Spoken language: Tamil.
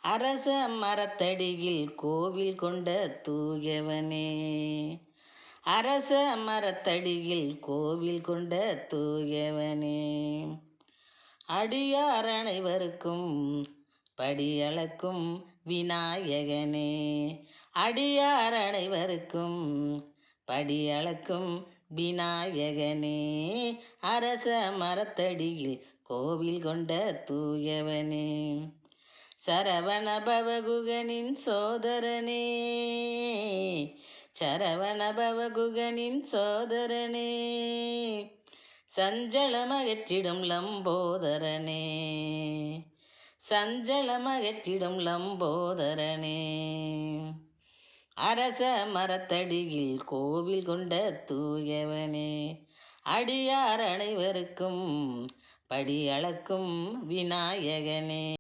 அரச மரத்தடியில் கோவில் கொண்ட தூயவனே. அரச மரத்தடியில் கோவில் கொண்ட தூயவனே. அடியார் அனைவருக்கும் படியளக்கும் விநாயகனே. அடியார் அனைவருக்கும் படியளக்கும் விநாயகனே. அரச மரத்தடியில் கோவில் கொண்ட தூயவனே. சரவண பவகுகனின் சோதரனே. சரவண பவகுகனின் சோதரனே. சஞ்சலமகற்றிடும் லம்போதரனே. சஞ்சலமகற்றிடும் லம்போதரனே. அரச மரத்தடியில் கோவில் கொண்ட தூயவனே. அடியார் அனைவருக்கும் படியளக்கும் விநாயகனே.